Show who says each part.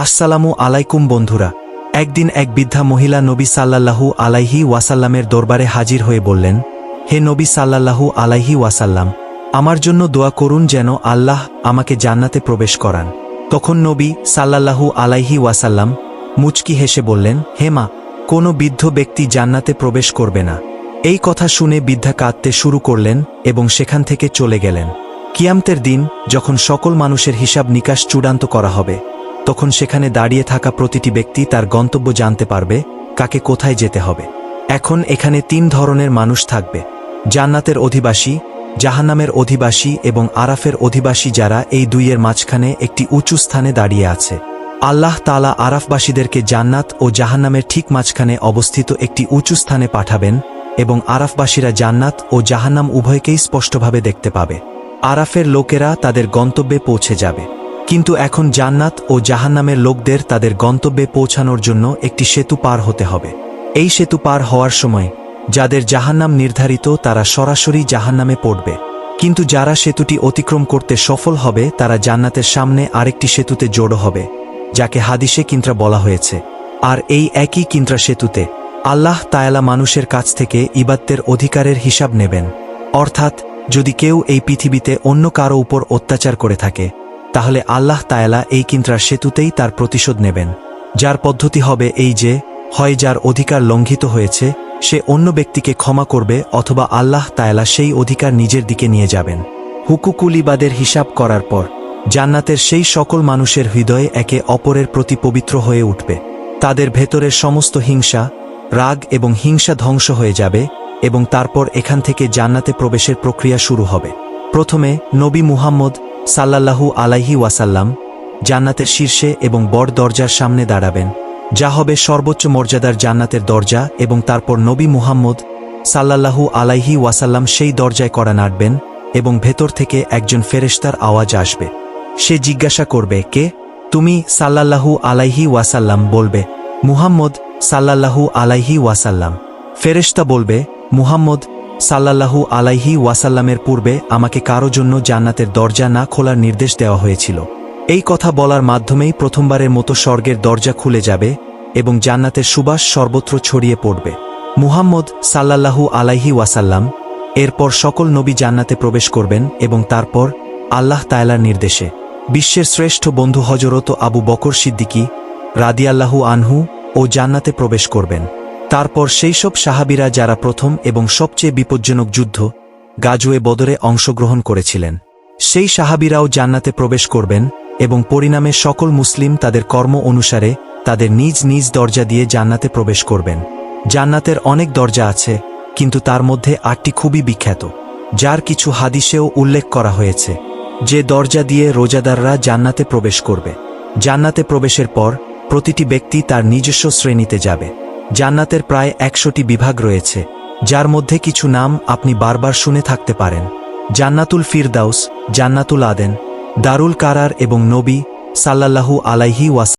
Speaker 1: আসসালামু আলাইকুম বন্ধুরা। একদিন এক বৃদ্ধা মহিলা নবী সাল্লাল্লাহু আলাইহি ওয়াসাল্লামের দরবারে হাজির হয়ে বললেন, হে নবী সাল্লাল্লাহু আলাইহি ওয়াসাল্লাম, আমার জন্য দোয়া করুন যেন আল্লাহ আমাকে জান্নাতে প্রবেশ করান। তখন নবী সাল্লাল্লাহু আলাইহি ওয়াসাল্লাম মুচকি হেসে বললেন, হে মা, কোনো বৃদ্ধ ব্যক্তি জান্নাতে প্রবেশ করবে না। এই কথা শুনে বৃদ্ধা কাঁদতে শুরু করলেন এবং সেখান থেকে চলে গেলেন। কিয়ামতের দিন যখন সকল মানুষের হিসাব নিকাশ চূড়ান্ত করা হবে, তখন সেখানে দাঁড়িয়ে থাকা প্রতিটি ব্যক্তি তার গন্তব্য জানতে পারবে, কাকে কোথায় যেতে হবে। এখন এখানে তিন ধরনের মানুষ থাকবে: জান্নাতের অধিবাসী, জাহান্নামের অধিবাসী এবং আরাফের অধিবাসী, যারা এই দুইয়ের মাঝখানে একটি উঁচু স্থানে দাঁড়িয়ে আছে। আল্লাহ তাআলা আরাফবাসীদেরকে জান্নাত ও জাহান্নামের ঠিক মাঝখানে অবস্থিত একটি উঁচু স্থানে পাঠাবেন এবং আরাফবাসীরা জান্নাত ও জাহান্নাম উভয়কেই স্পষ্টভাবে দেখতে পাবে। আরাফের লোকেরা তাদের গন্তব্যে পৌঁছে যাবে, কিন্তু এখন জান্নাত ও জাহান্নামের লোকদের তাদের গন্তব্যে পৌঁছানোর জন্য একটি সেতু পার হতে হবে। এই সেতু পার হওয়ার সময় যাদের জাহান্নাম নির্ধারিত তারা সরাসরি জাহান্নামে পড়বে, কিন্তু যারা সেতুটি অতিক্রম করতে সফল হবে তারা জান্নাতের সামনে আরেকটি সেতুতে জড়ো হবে, যাকে হাদিসে কিন্ত্রা বলা হয়েছে। আর এই একই কিন্ত্রা সেতুতে আল্লাহ তাআলা মানুষের কাছ থেকে ইবাদতের অধিকারের হিসাব নেবেন। অর্থাৎ যদি কেউ এই পৃথিবীতে অন্য কারো উপর অত্যাচার করে থাকে, তাহলে আল্লাহ তাআলা এই কিন্ত্রার সেতুতেই তার প্রতিশোধ নেবেন। যার পদ্ধতি হবে এই যে, হয় যার অধিকার লঙ্ঘিত হয়েছে সে অন্য ব্যক্তিকে ক্ষমা করবে, অথবা আল্লাহ তাআলা সেই অধিকার নিজের দিকে নিয়ে যাবেন। হুকুকুল ইবাদের হিসাব করার পর জান্নাতের সেই সকল মানুষের হৃদয়ে একে অপরের প্রতি পবিত্র হয়ে উঠবে। তাদের ভেতরের সমস্ত হিংসা, রাগ এবং হিংসা ধ্বংস হয়ে যাবে এবং তারপর এখান থেকে জান্নাতে প্রবেশের প্রক্রিয়া শুরু হবে। প্রথমে নবী মুহাম্মদ সাল্লাল্লাহু আলাইহি ওয়াসাল্লাম জান্নাতের শীর্ষে এবং বড় দরজার সামনে দাঁড়াবেন, যা হবে সর্বোচ্চ মর্যাদার জান্নাতের দরজা, এবং তারপর নবী মুহাম্মদ সাল্লাল্লাহু আলাইহি ওয়াসাল্লাম সেই দরজায় কড়া নাড়বেন এবং ভেতর থেকে একজন ফেরেশতার আওয়াজ আসবে। সে জিজ্ঞাসা করবে, কে তুমি? সাল্লাল্লাহু আলাইহি ওয়াসাল্লাম বলবে, মুহাম্মদ সাল্লাল্লাহু আলাইহি ওয়াসাল্লাম। ফেরেশতা বলবে, মুহাম্মদ সাল্লাল্লাহু আলাইহি ওয়াসাল্লামের পূর্বে আমাকে কারো জন্য জান্নাতের দরজা না খোলার নির্দেশ দেওয়া হয়েছিল। এই কথা বলার মাধ্যমেই প্রথমবারের মতো স্বর্গের দরজা খুলে যাবে এবং জান্নাতের সুবাস সর্বত্র ছড়িয়ে পড়বে। মুহাম্মদ সাল্লাল্লাহু আলাইহি ওয়াসাল্লাম এরপর সকল নবী জান্নাতে প্রবেশ করবেন এবং তারপর আল্লাহ তাআলার নির্দেশে বিশ্বের শ্রেষ্ঠ বন্ধু হযরত আবু বকর সিদ্দিকী রাদিয়াল্লাহু আনহু ও জান্নাতে প্রবেশ করবেন। তারপর সেই সব সাহাবীরা যারা প্রথম এবং সবচেয়ে বিপজ্জনক যুদ্ধ গাজওয়ে বদরে অংশগ্রহণ করেছিলেন, সেই সাহাবীরাও জান্নাতে প্রবেশ করবেন এবং পরিণামে সকল মুসলিম তাদের কর্ম অনুসারে তাদের নিজ নিজ দরজা দিয়ে জান্নাতে প্রবেশ করবেন। জান্নাতের অনেক দরজা আছে, কিন্তু তার মধ্যে 8টি খুবই বিখ্যাত, যার কিছু হাদিসেও উল্লেখ করা হয়েছে। যে দরজা দিয়ে রোজাদাররা জান্নাতে প্রবেশ করবে, জান্নাতে প্রবেশের পর প্রতিটি ব্যক্তি তার নিজস্ব শ্রেণীতে যাবে। জান্নাতের প্রায় 100টি বিভাগ রয়েছে, যার মধ্যে কিছু নাম আপনি বারবার শুনে থাকতে পারেন: জান্নাতুল ফিরদাউস, জান্নাতুল আদেন, দারুল কারার এবং নবী সাল্লাল্লাহু আলাইহি ওয়াসাল্লাম